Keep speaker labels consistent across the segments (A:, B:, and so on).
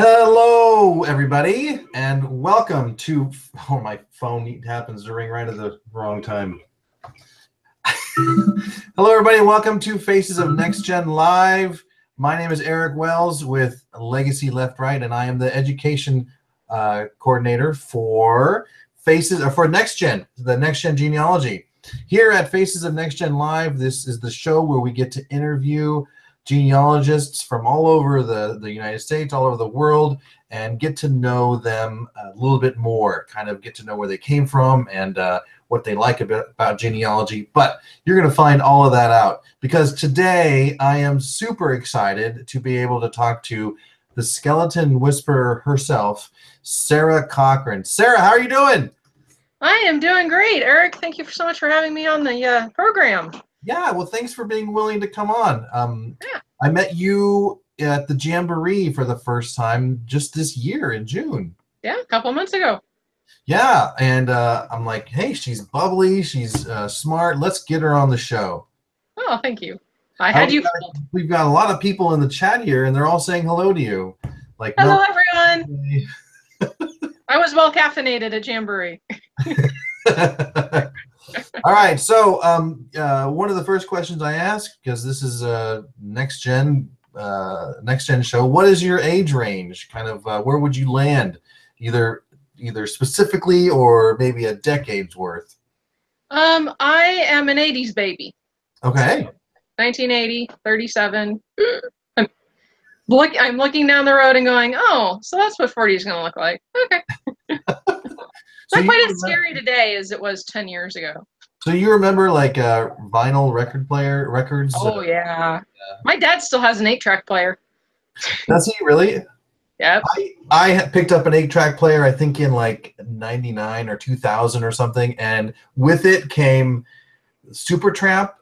A: Hello, everybody, and welcome to. Oh, my phone happens to ring right at the wrong time. Hello, everybody, welcome to Faces of NextGen Live. My name is Eric Wells with Legacy Left Right, and I am the education coordinator for NextGen, the NextGen Genealogy. Here at Faces of NextGen Live, this is the show where we get to interview genealogists from all over the United States, all over the world, and get to know them a little bit more, kind of get to know where they came from and what they like about genealogy. But you're going to find all of that out because today I am super excited to be able to talk to the skeleton whisperer herself, Sara Cochran. Sara, how are you doing?
B: I am doing great, Eric. Thank you so much for having me on the program.
A: Yeah, well, thanks for being willing to come on.
B: Yeah.
A: I met you at the Jamboree for the first time just this year in June.
B: Yeah, a couple months ago.
A: Yeah, and I'm like, hey, she's bubbly, she's smart. Let's get her on the show.
B: Oh, thank you. I had you.
A: We've got a lot of people in the chat here, and they're all saying hello to you. Like,
B: hello, everyone. I was well caffeinated at Jamboree.
A: All right, so one of the first questions I ask, because this is a next gen show, what is your age range? Kind of where would you land, either specifically or maybe a decade's worth?
B: I am an 80s baby.
A: Okay.
B: So 1980, 37. I'm looking down the road and going, oh, so that's what 40 is going to look like. Okay. Not quite as scary today as it was 10 years ago.
A: So you remember like vinyl records?
B: Oh, yeah. My dad still has an 8-track player.
A: Does he really?
B: Yep.
A: I picked up an 8-track player, I think in like 99 or 2000 or something, and with it came Supertramp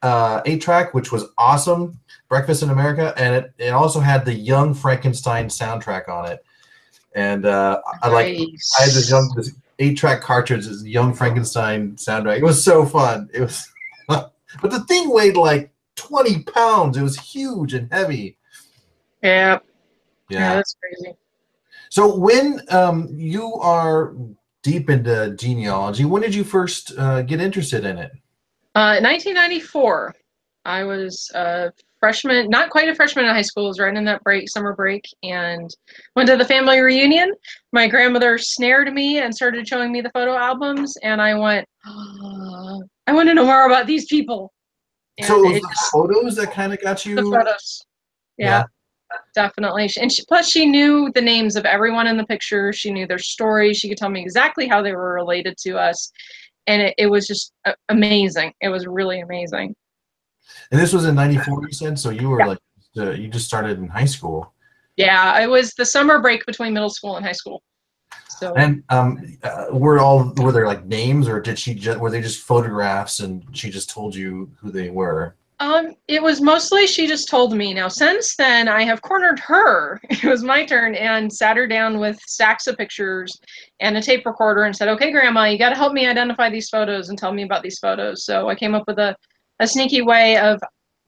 A: 8-track, which was awesome, Breakfast in America, and it also had the Young Frankenstein soundtrack on it. And I had this 8-track cartridge, this Young Frankenstein soundtrack. It was so fun. It was, but the thing weighed like 20 pounds. It was huge and heavy.
B: Yeah. Yeah, that's crazy.
A: So when you are deep into genealogy, when did you first get interested in it?
B: 1994. I was a freshman, not quite a freshman in high school. I was right in that summer break, and went to the family reunion. My grandmother snared me and started showing me the photo albums, and I went, oh, I want to know more about these people.
A: And so it was the photos that kind of got you?
B: The photos. Yeah. Definitely. And plus she knew the names of everyone in the picture. She knew their stories. She could tell me exactly how they were related to us. And it was just amazing. It was really amazing.
A: And this was in 94, you said? So you were like, you just started in high school.
B: Yeah, it was the summer break between middle school and high school. So.
A: And were there like names, or were they just photographs and she just told you who they were?
B: It was mostly she just told me. Now, since then, I have cornered her. It was my turn, and sat her down with stacks of pictures and a tape recorder and said, okay, Grandma, you got to help me identify these photos and tell me about these photos. So I came up with a sneaky way of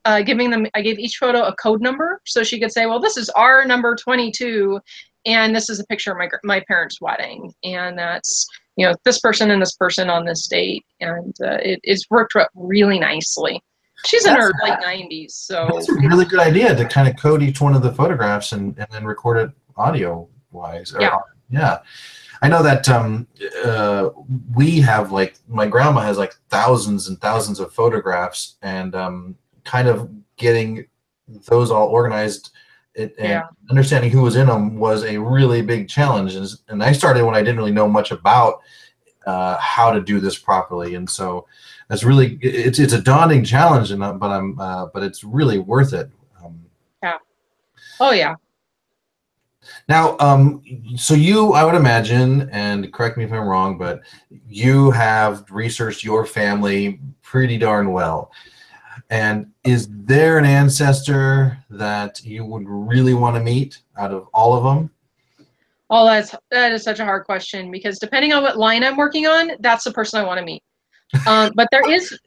B: I gave each photo a code number so she could say, well, this is our number 22, and this is a picture of my parents' wedding. And that's, this person and this person on this date. And it's worked out really nicely. She's in her late 90s, so
A: that's a really good idea to kind of code each one of the photographs and then record it audio-wise. Yeah. I know that we have, like, my grandma has like thousands and thousands of photographs, and kind of getting those all organized and understanding who was in them was a really big challenge. And I started when I didn't really know much about how to do this properly, and so it's really it's a daunting challenge, but it's really worth it.
B: Yeah. Oh yeah.
A: Now, so I would imagine, and correct me if I'm wrong, but you have researched your family pretty darn well. And is there an ancestor that you would really want to meet out of all of them?
B: Oh, that is such a hard question, because depending on what line I'm working on, that's the person I want to meet. But there is,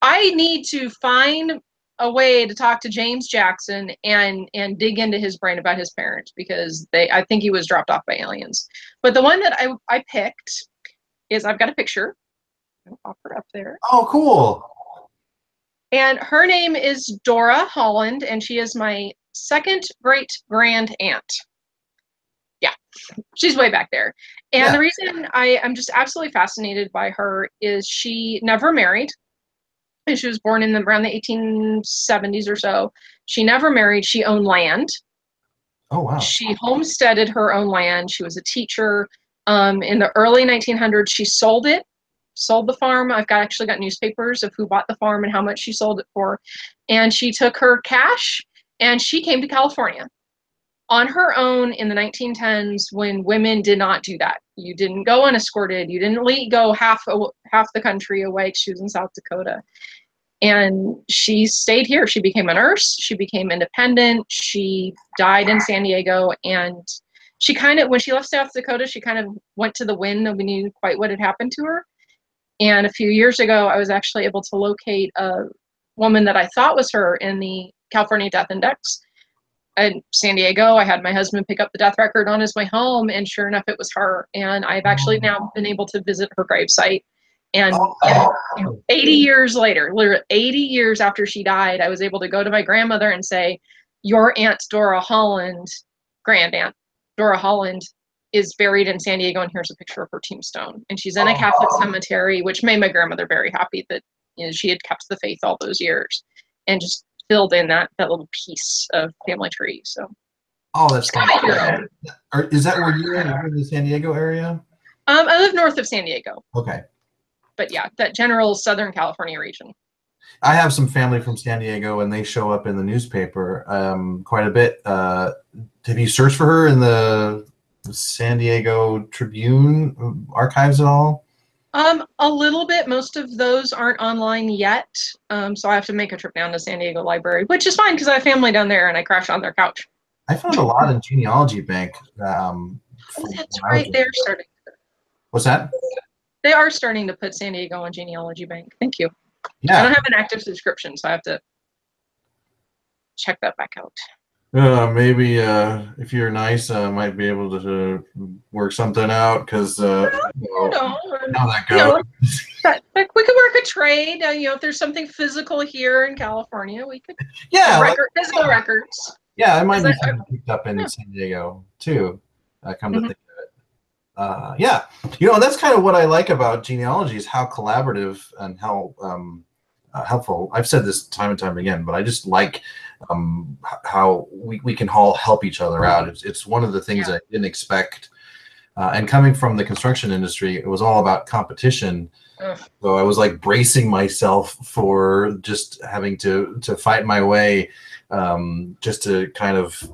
B: I need to find a way to talk to James Jackson and dig into his brain about his parents, because I think he was dropped off by aliens. But the one that I picked is, I've got a picture. I'll pop her up there.
A: Oh, cool.
B: And her name is Dora Holland, and she is my second great grand aunt. Yeah, she's way back there. And
A: Yeah.
B: the reason I'm just absolutely fascinated by her is she never married. And she was born in around the 1870s or so. She never married. She owned land.
A: Oh, wow.
B: She homesteaded her own land. She was a teacher. In the early 1900s, she sold the farm. I've actually got newspapers of who bought the farm and how much she sold it for. And she took her cash and she came to California on her own in the 1910s, when women did not do that. You didn't go unescorted. You didn't go half the country away. She was in South Dakota. And she stayed here. She became a nurse. She became independent. She died in San Diego. And she when she left South Dakota, she kind of went to the wind. Nobody knew quite what had happened to her. And a few years ago, I was actually able to locate a woman that I thought was her in the California Death Index in San Diego. I had my husband pick up the death record on his way home, and sure enough, it was her. And I've actually now been able to visit her gravesite. And 80 years later, literally 80 years after she died, I was able to go to my grandmother and say, your Aunt Dora Holland, grand aunt Dora Holland, is buried in San Diego, and here's a picture of her tombstone. And she's in a Catholic cemetery, which made my grandmother very happy that she had kept the faith all those years and just filled in that little piece of family tree. So,
A: that's fun. Is that where you're in the San Diego area?
B: I live north of San Diego.
A: Okay. But
B: yeah, that general Southern California region.
A: I have some family from San Diego, and they show up in the newspaper quite a bit. Have you searched for her in the San Diego Tribune archives at all?
B: A little bit. Most of those aren't online yet, so I have to make a trip down to San Diego Library, which is fine because I have family down there, and I crash on their couch.
A: I found a lot in Genealogy Bank.
B: That's right. They're starting.
A: What's that?
B: They are starting to put San Diego on Genealogy Bank. Thank you.
A: Yeah.
B: I don't have an active subscription, so I have to check that back out.
A: Maybe if you're nice, I might be able to work something out, because how that goes.
B: We could work a trade. If there's something physical here in California, we could.
A: Yeah.
B: Physical records.
A: Yeah, it might be something picked up in San Diego too. Come to think of it. Yeah, that's kind of what I like about genealogy, is how collaborative and how helpful. I've said this time and time again, but I just like how we can all help each other out. It's one of the things I didn't expect. And coming from the construction industry, it was all about competition. So I was like bracing myself for just having to fight my way, just to kind of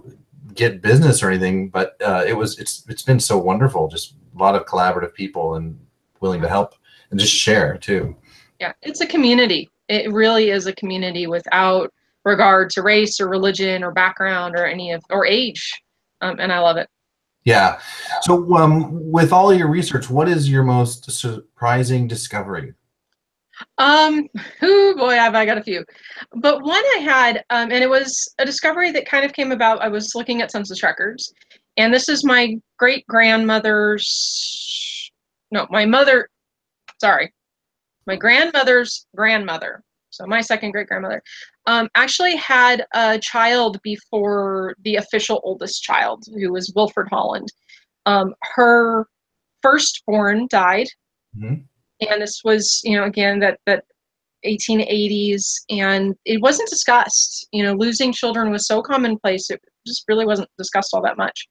A: get business or anything. But it's been so wonderful. Just a lot of collaborative people and willing to help and just share too.
B: Yeah, it's a community. It really is a community without regard to race or religion or background or age. And I love it.
A: Yeah. So with all your research, what is your most surprising discovery?
B: Oh boy, I got a few. But one I had, and it was a discovery that kind of came about. I was looking at census records, and this is my grandmother's grandmother. So my second great grandmother actually had a child before the official oldest child, who was Wilfred Holland. Her firstborn died. Mm-hmm. And this was, again, that 1880s, and it wasn't discussed. Losing children was so commonplace, it just really wasn't discussed all that much.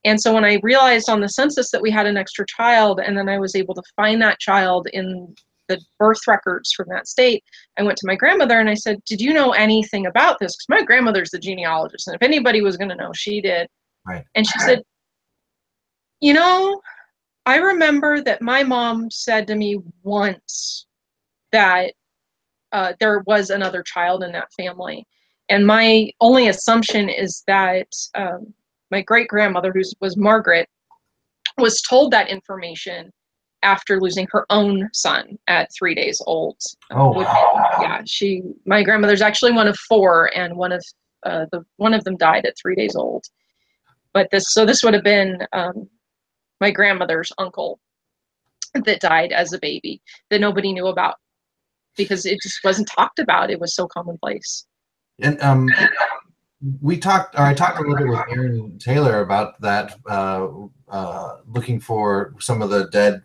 B: And so when I realized on the census that we had an extra child, and then I was able to find that child in the birth records from that state, I went to my grandmother and I said, did you know anything about this? Because my grandmother's the genealogist, and if anybody was going to know, she did.
A: Right.
B: And she said, I remember that my mom said to me once that there was another child in that family. And my only assumption is that my great-grandmother, who was Margaret, was told that information after losing her own son at 3 days old.
A: Oh, wow.
B: Yeah, my grandmother's actually one of 4, and one of them died at 3 days old. But this would have been my grandmother's uncle that died as a baby that nobody knew about because it just wasn't talked about. It was so commonplace.
A: And I talked a little bit with Aaron Taylor about that, looking for some of the dead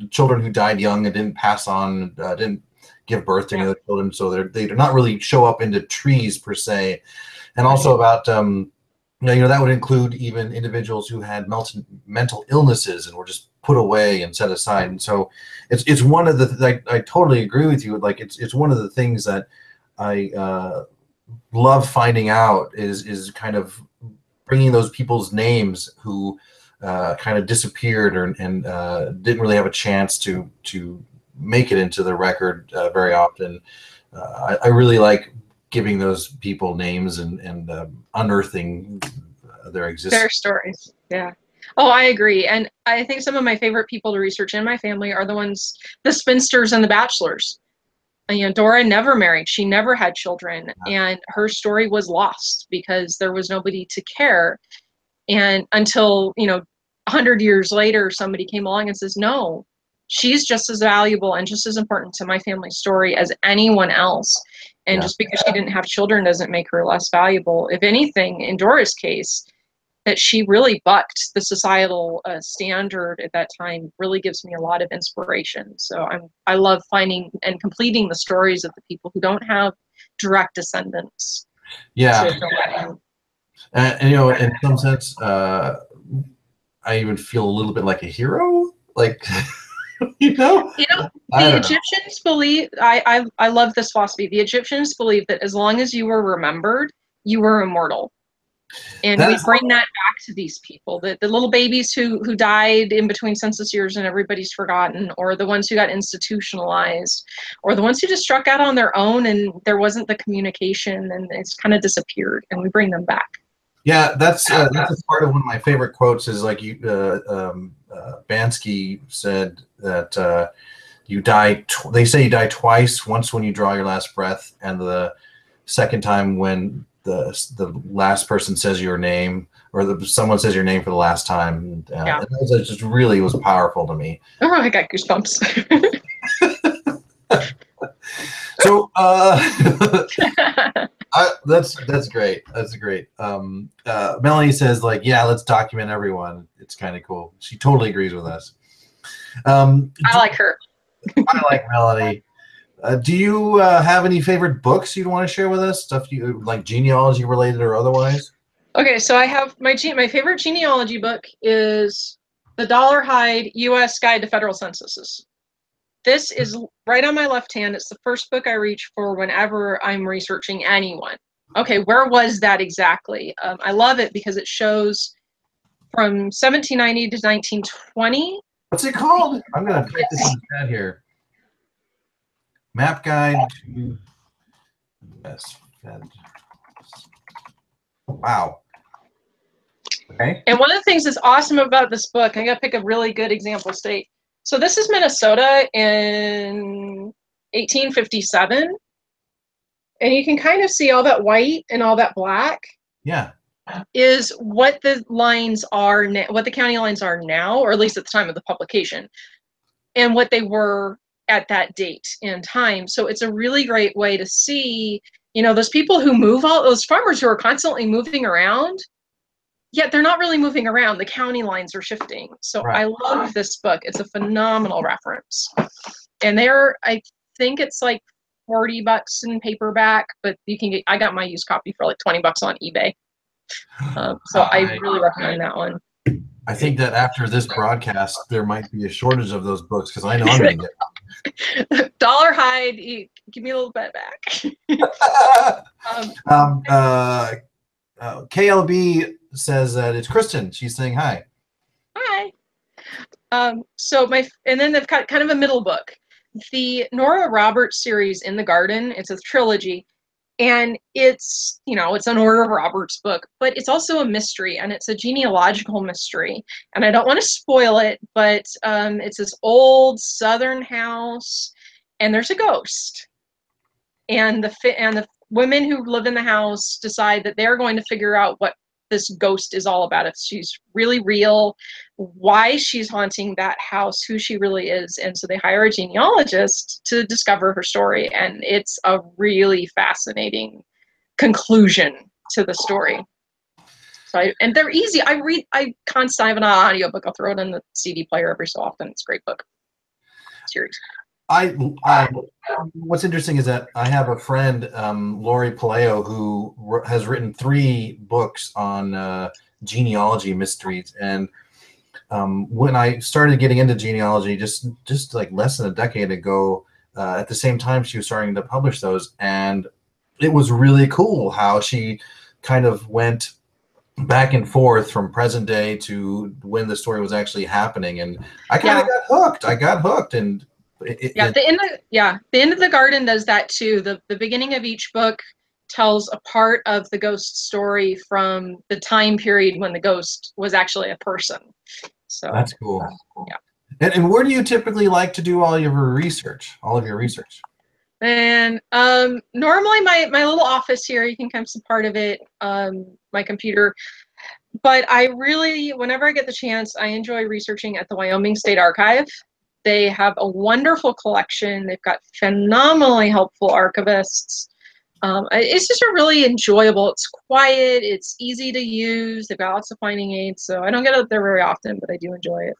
A: children who died young and didn't pass on, didn't give birth to any other children, so they do not really show up into trees per se. And also about that would include even individuals who had mental illnesses and were just put away and set aside. And so it's one of the I totally agree with you. Like it's one of the things that I love finding out is kind of bringing those people's names who kind of disappeared and didn't really have a chance to make it into the record very often. I really like giving those people names and unearthing their existence.
B: Their stories, yeah. Oh, I agree. And I think some of my favorite people to research in my family are the spinsters and the bachelors. And, Dora never married. She never had children. And her story was lost because there was nobody to care. And until, 100 years later, somebody came along and says, no, she's just as valuable and just as important to my family's story as anyone else. And just because she didn't have children doesn't make her less valuable. If anything, in Dora's case, that she really bucked the societal standard at that time really gives me a lot of inspiration. So I love finding and completing the stories of the people who don't have direct descendants.
A: Yeah. And in some sense, I even feel a little bit like a hero. Like, the
B: Egyptians believe, I love this philosophy. The Egyptians believe that as long as you were remembered, you were immortal. And we bring that back to these people, the little babies who died in between census years and everybody's forgotten, or the ones who got institutionalized, or the ones who just struck out on their own and there wasn't the communication and it's kind of disappeared, and we bring them back.
A: Yeah, that's a part of one of my favorite quotes is like Bansky said that you die. They say you die twice. Once when you draw your last breath, and the second time when the last person says your name, or someone says your name for the last time. And that just really was powerful to me.
B: Oh, I got goosebumps.
A: So that's great. That's great. Melanie says let's document everyone. It's kind of cool. She totally agrees with us.
B: I like her.
A: I like Melanie. Do you have any favorite books you'd want to share with us? Stuff you like, genealogy related or otherwise?
B: Okay, so I have my favorite genealogy book is The Dollarhide U.S. Guide to Federal Censuses. This is right on my left hand. It's the first book I reach for whenever I'm researching anyone. Okay, where was that exactly? I love it because it shows from 1790 to 1920.
A: What's it called? I'm going to type this in the chat here. Map Guide to U.S. Fed. Wow. Okay.
B: And one of the things that's awesome about this book, I got to pick a really good example state. So this is Minnesota in 1857. And you can kind of see all that white and all that black.
A: Yeah.
B: Is what the lines are, what the county lines are now, or at least at the time of the publication, and what they were at that date and time. So it's a really great way to see, those people who move, all those farmers who are constantly moving around, yet they're not really moving around. The county lines are shifting. So right. I love this book. It's a phenomenal reference. And I think it's like $40 in paperback, but I got my used copy for like $20 on eBay. So I really recommend that one.
A: I think that after this broadcast, there might be a shortage of those books because I know I'm going to get them.
B: Dollarhide, give me a little bit back.
A: KLB says that it's Kristen. She's saying hi.
B: Hi. And then they've got kind of a middle book. The Nora Roberts series In the Garden, it's a trilogy. And it's, you know, it's an Order of Roberts book, but it's also a mystery, and it's a genealogical mystery. And I don't want to spoil it, but it's this old Southern house, and there's a ghost. And the women who live in the house decide that they're going to figure out what this ghost is all about, if she's really real, why she's haunting that house, who she really is. And so they hire a genealogist to discover her story, and it's a really fascinating conclusion to the story. So and they're easy. I constantly have an audiobook. I'll throw it in the CD player every so often. It's a great book series.
A: What's interesting is that I have a friend, Lori Paleo, who has written 3 books on genealogy mysteries. And when I started getting into genealogy, just like less than a decade ago, at the same time she was starting to publish those, and it was really cool how she kind of went back and forth from present day to when the story was actually happening, and I kind of got hooked. I got hooked, and
B: the End of the Garden does that too. The beginning of each book tells a part of the ghost story from the time period when the ghost was actually a person. So
A: that's cool.
B: Yeah.
A: And where do you typically like to do all of your research? And
B: normally my little office here, you can come see part of it, my computer. But I really, whenever I get the chance, I enjoy researching at the Wyoming State Archive. They have a wonderful collection. They've got phenomenally helpful archivists. It's just a really enjoyable. It's quiet. It's easy to use. They've got lots of finding aids. So I don't get out there very often, but I do enjoy it.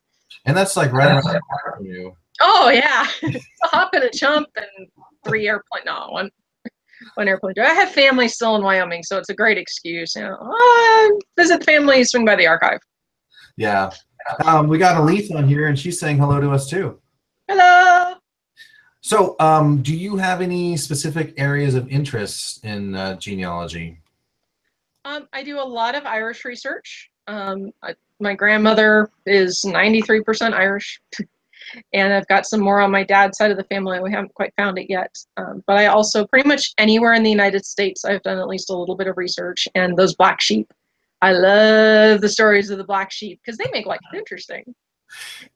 A: And that's like right around the corner from you.
B: Oh yeah, a hop and a jump and 3 airplane. No, one airplane. I have family still in Wyoming, so it's a great excuse. You know, visit family, swing by the archive.
A: Yeah. We got Elise on here, and she's saying hello to us too.
B: Hello.
A: So, do you have any specific areas of interest in genealogy?
B: I do a lot of Irish research. My grandmother is 93% Irish, and I've got some more on my dad's side of the family. We haven't quite found it yet. But I also, pretty much anywhere in the United States, I've done at least a little bit of research. And those black sheep, I love the stories of the black sheep because they make life interesting.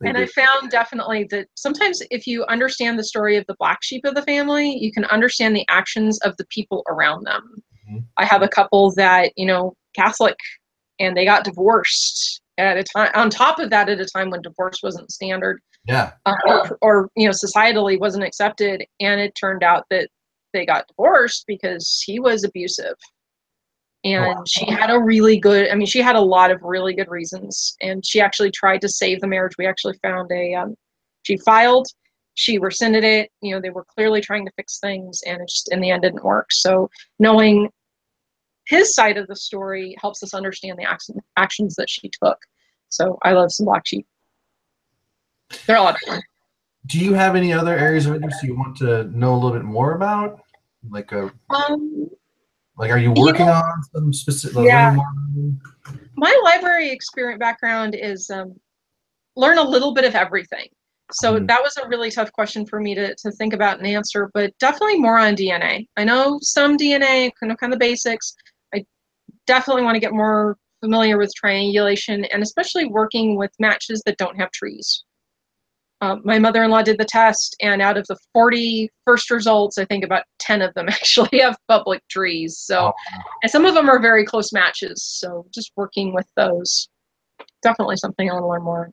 B: And I found definitely that sometimes if you understand the story of the black sheep of the family, you can understand the actions of the people around them. Mm-hmm. I have a couple that, you know, Catholic, and they got divorced at a time, on top of that, at a time when divorce wasn't standard.
A: Yeah.
B: Or, you know, societally wasn't accepted. And it turned out that they got divorced because he was abusive. And she had a really good, I mean, she had a lot of really good reasons. And she actually tried to save the marriage. We actually found she filed, she rescinded it. You know, they were clearly trying to fix things, and it just, in the end, didn't work. So knowing his side of the story helps us understand the actions that she took. So I love some black sheep. They're a lot of fun.
A: Do you have any other areas of interest you want to know a little bit more about? Like are you working on some specific?
B: Yeah. My library experience background is learn a little bit of everything. So that was a really tough question for me to think about and answer, but definitely more on DNA. I know some DNA, kind of the basics. I definitely want to get more familiar with triangulation, and especially working with matches that don't have trees. My mother-in-law did the test, and out of the 40 first results, I think about 10 of them actually have public trees. So, and some of them are very close matches. So just working with those, definitely something I want to learn more.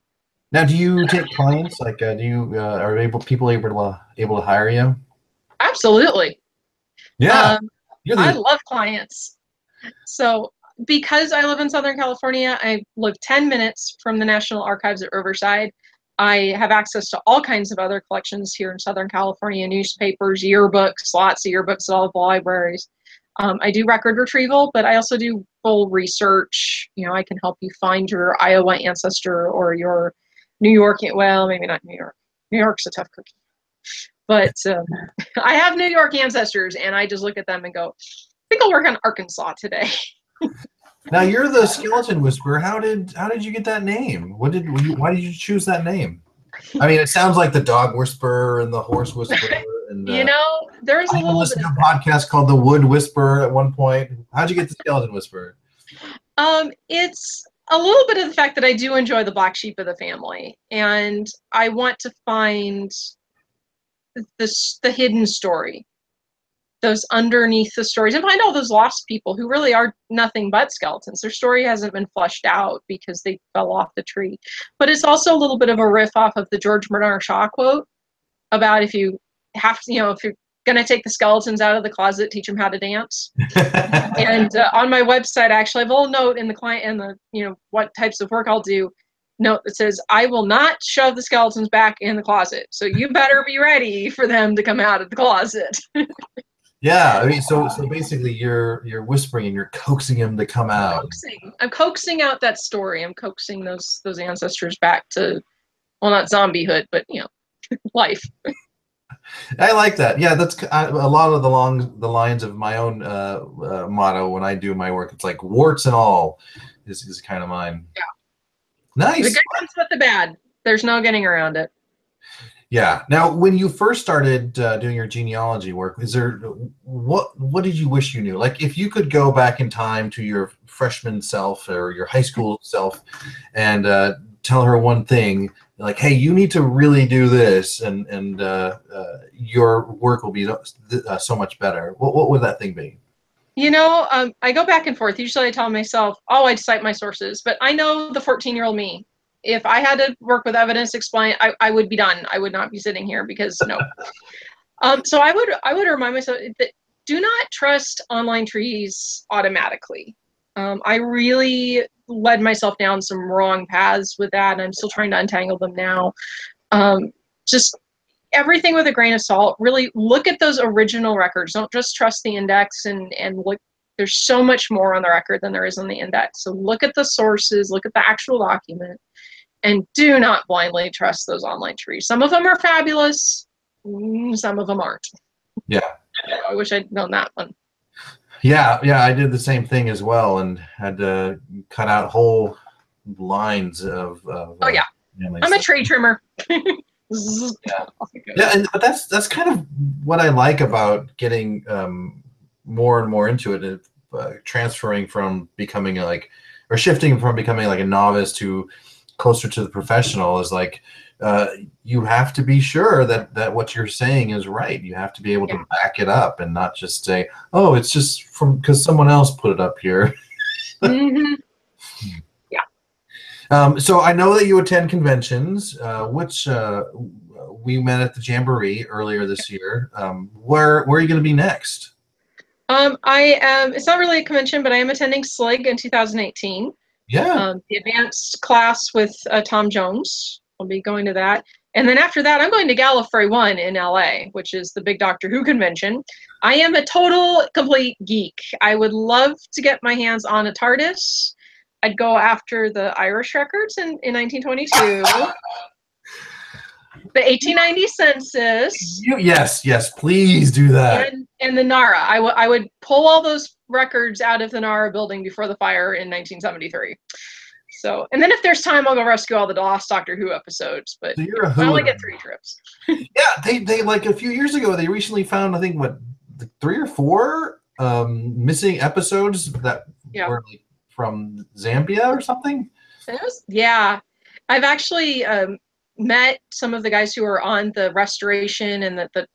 A: Now, do you take clients? Like, are people able to hire you?
B: Absolutely.
A: Yeah.
B: I love clients. So because I live in Southern California, I live 10 minutes from the National Archives at Riverside. I have access to all kinds of other collections here in Southern California, newspapers, yearbooks, lots of yearbooks at all the libraries. I do record retrieval, but I also do full research. You know, I can help you find your Iowa ancestor or your New York, well, maybe not New York. New York's a tough cookie. But I have New York ancestors, and I just look at them and go, I think I'll work on Arkansas today.
A: Now, you're the skeleton whisperer. How did you get that name? Why did you choose that name? I mean, it sounds like the dog whisperer and the horse whisperer And
B: You know, there's a
A: I even
B: little bit
A: listened
B: of
A: to a podcast called The Wood Whisperer at one point. How'd you get the skeleton whisperer?
B: It's a little bit of the fact that I do enjoy the black sheep of the family, and I want to find the hidden story, those underneath the stories, and find all those lost people who really are nothing but skeletons. Their story hasn't been fleshed out because they fell off the tree. But it's also a little bit of a riff off of the George Bernard Shaw quote about if you have to, if you're going to take the skeletons out of the closet, teach them how to dance. And on my website, I actually have a little note in the client and the, what types of work I'll do. Note that says, I will not shove the skeletons back in the closet. So you better be ready for them to come out of the closet.
A: Yeah, I mean, so basically, you're whispering and you're coaxing him to come out.
B: I'm coaxing out that story. I'm coaxing those ancestors back to, well, not zombiehood, but life.
A: I like that. Yeah, that's a lot of the lines of my own motto when I do my work. It's like warts and all is kind of mine.
B: Yeah.
A: Nice.
B: The good comes with the bad. There's no getting around it.
A: Yeah. Now, when you first started doing your genealogy work, what did you wish you knew? Like, if you could go back in time to your freshman self or your high school self and tell her one thing, like, hey, you need to really do this, and your work will be so much better. What would that thing be?
B: I go back and forth. Usually I tell myself, oh, I'd cite my sources, but I know the 14-year-old me. If I had to work with evidence explain, I would be done. I would not be sitting here because no. So I would remind myself that do not trust online trees automatically. I really led myself down some wrong paths with that, and I'm still trying to untangle them now. Just everything with a grain of salt. Really look at those original records. Don't just trust the index and look. There's so much more on the record than there is on the index. So look at the sources, look at the actual document, and do not blindly trust those online trees. Some of them are fabulous, some of them aren't.
A: Yeah.
B: I wish I'd known that one.
A: Yeah, I did the same thing as well, and had to cut out whole lines of
B: oh yeah, I'm a tree trimmer.
A: But that's kind of what I like about getting more and more into it, transferring from becoming shifting from becoming like a novice to closer to the professional is like you have to be sure that what you're saying is right. You have to be able to back it up and not just say, oh, it's just from because someone else put it up here.
B: Mm-hmm.
A: So I know that you attend conventions, which we met at the Jamboree earlier this year. Where are you going to be next?
B: I am. It's not really a convention, but I am attending SLIG in 2018.
A: Yeah.
B: The advanced class with Tom Jones. I'll be going to that. And then after that, I'm going to Gallifrey 1 in LA, which is the big Doctor Who convention. I am a total, complete geek. I would love to get my hands on a TARDIS. I'd go after the Irish records in 1922. The 1890 census.
A: Yes, please do that.
B: And the Nara. I would pull all those records out of the Nara building before the fire in 1973. So, and then if there's time, I'll go rescue all the lost Doctor Who episodes. But
A: so you're
B: I only get 3 trips.
A: Yeah, they like a few years ago, they recently found, I think, 3 or 4 missing episodes that were like from Zambia or something. I've actually met some of the guys who are on the restoration and the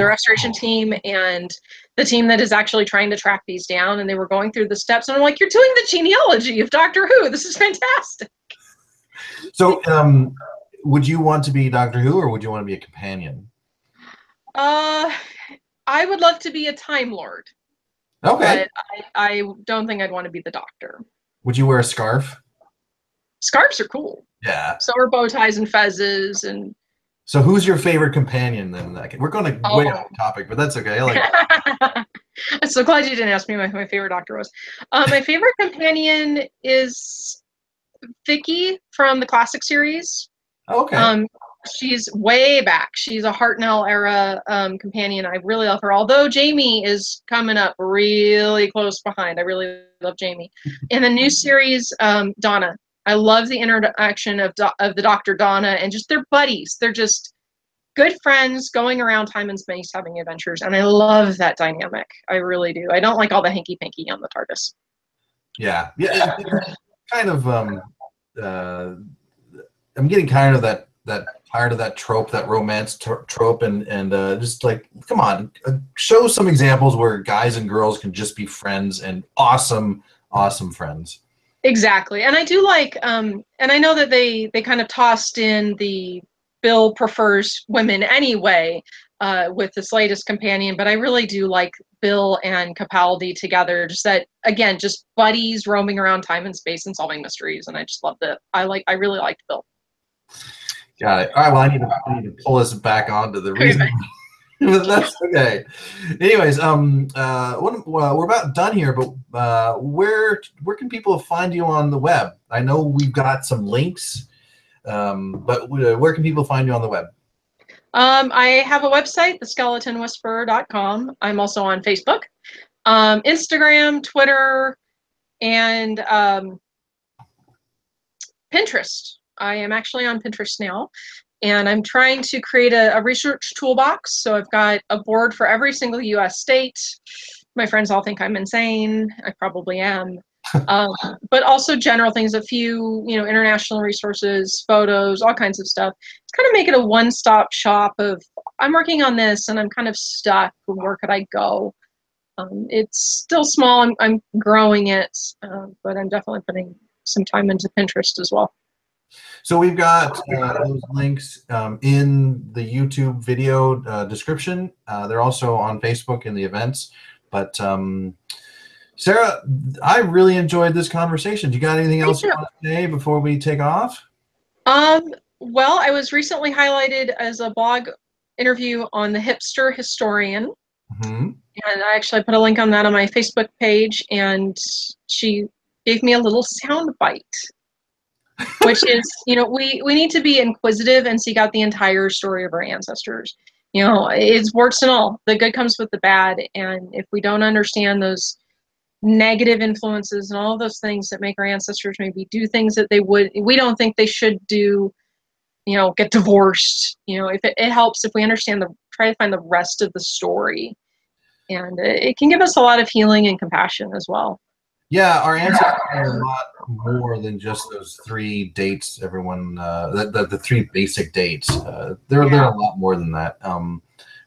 A: restoration team and the team that is actually trying to track these down, and they were going through the steps, and I'm like, you're doing the genealogy of Doctor Who. This is fantastic. So would you want to be Doctor Who, or would you want to be a companion?
B: I would love to be a Time Lord.
A: Okay.
B: But I don't think I'd want to be the Doctor.
A: Would you wear a scarf?
B: Scarves are cool.
A: Yeah.
B: So are bow ties and fezzes. And
A: so who's your favorite companion then? We're going to way off topic, but that's okay. I like it.
B: I'm so glad you didn't ask me my favorite Doctor was. My favorite companion is Vicky from the classic series.
A: Okay.
B: She's way back. She's a Hartnell era companion. I really love her. Although Jamie is coming up really close behind. I really love Jamie. In the new series, Donna. I love the interaction of the Dr. Donna and just their buddies. They're just good friends going around time and space having adventures, and I love that dynamic. I really do. I don't like all the hanky-panky on the TARDIS.
A: Yeah, it's kind of I'm getting tired of that trope, that romance trope, and just like, come on, show some examples where guys and girls can just be friends and awesome friends.
B: Exactly. And I do like, and I know that they kind of tossed in the Bill prefers women anyway with this latest companion, but I really do like Bill and Capaldi together. Just that, again, just buddies roaming around time and space and solving mysteries. And I just loved it. I really liked Bill.
A: Got it. All right. Well, I need to pull us back onto the reason. That's okay. Anyways, we're about done here, but where can people find you on the web? I know we've got some links, but where can people find you on the web?
B: I have a website, theskeletonwhisperer.com. I'm also on Facebook, Instagram, Twitter, and Pinterest. I am actually on Pinterest now. And I'm trying to create a research toolbox. So I've got a board for every single US state. My friends all think I'm insane. I probably am. But also general things, a few, international resources, photos, all kinds of stuff. It's kind of make it a one-stop shop of, I'm working on this and I'm kind of stuck. Where could I go? It's still small. I'm growing it, but I'm definitely putting some time into Pinterest as well.
A: So we've got those links in the YouTube video description. They're also on Facebook in the events. But Sarah, I really enjoyed this conversation. Do you got anything else you want to say before we take off?
B: Well, I was recently highlighted as a blog interview on the Hipster Historian.
A: Mm-hmm.
B: And I actually put a link on that on my Facebook page, and she gave me a little sound bite. Which is, we need to be inquisitive and seek out the entire story of our ancestors. It's warts and all. The good comes with the bad. And if we don't understand those negative influences and all of those things that make our ancestors maybe do things that we don't think they should do, get divorced, if it helps if we understand try to find the rest of the story. And it can give us a lot of healing and compassion as well.
A: Yeah, our ancestors are a lot more than just those three dates. Everyone, the three basic dates. They're a lot more than that.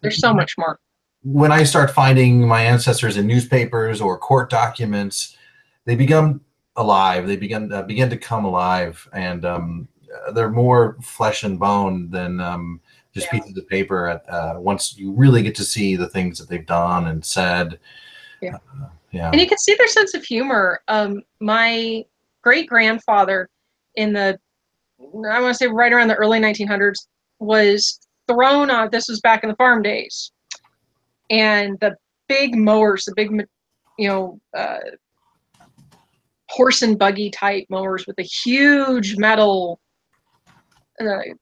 B: There's so much more.
A: When I start finding my ancestors in newspapers or court documents, they become alive. They begin to come alive, and they're more flesh and bone than just pieces of paper. Once you really get to see the things that they've done and said.
B: Yeah. And you can see their sense of humor. My great-grandfather I want to say right around the early 1900s, was thrown on, this was back in the farm days, and the big mowers, the big, horse and buggy type mowers with the huge metal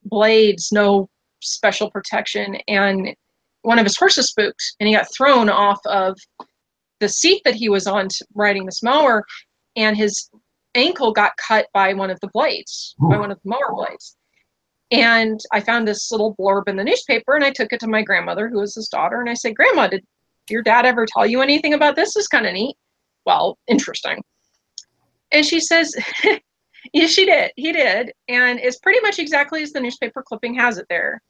B: blades, no special protection, and one of his horses spooked, and he got thrown off of the seat that he was on riding this mower, and his ankle got cut by one of the blades, by one of the mower blades. And I found this little blurb in the newspaper, and I took it to my grandmother, who was his daughter, and I said, "Grandma, did your dad ever tell you anything about this? This is kind of neat." Well, interesting. And she says, "Yes, she did. He did." And it's pretty much exactly as the newspaper clipping has it there.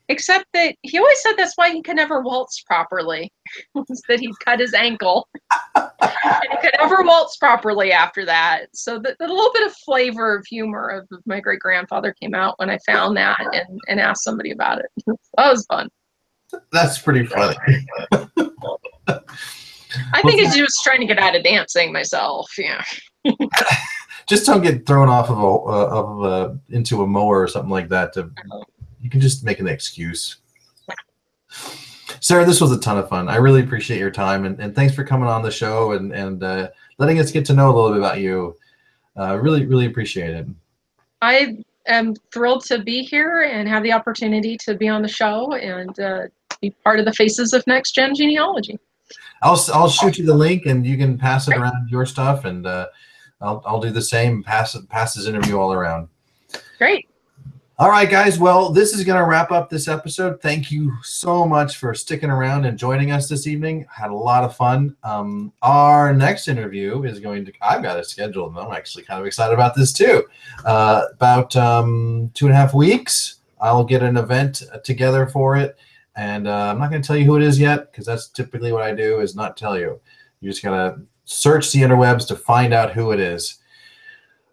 B: Except that he always said that's why he could never waltz properly, was that he'd cut his ankle. And he could never waltz properly after that. So the little bit of flavor of humor of my great-grandfather came out when I found that and asked somebody about it. That was fun.
A: That's pretty funny.
B: I think it's just trying to get out of dancing myself. Yeah.
A: Just don't get thrown off into a mower or something like that. You can just make an excuse. Sarah, this was a ton of fun. I really appreciate your time, and thanks for coming on the show and letting us get to know a little bit about you. Really, really appreciate it. I
B: am thrilled to be here and have the opportunity to be on the show and be part of the Faces of NextGen Genealogy.
A: I'll shoot you the link, and you can pass it around your stuff, and I'll do the same. Pass this interview all around.
B: Great.
A: All right, guys. Well, this is going to wrap up this episode. Thank you so much for sticking around and joining us this evening. Had a lot of fun. Our next interview is going to, I've got it scheduled, and I'm actually kind of excited about this too. About 2.5 weeks, I'll get an event together for it. And I'm not going to tell you who it is yet, because that's typically what I do, is not tell you. You just got to search the interwebs to find out who it is.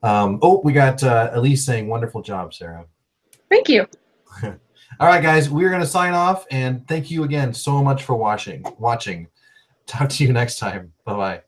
A: We got Elise saying, wonderful job, Sarah.
B: Thank you.
A: All right, guys, we're going to sign off, and thank you again so much for watching. Talk to you next time. Bye-bye.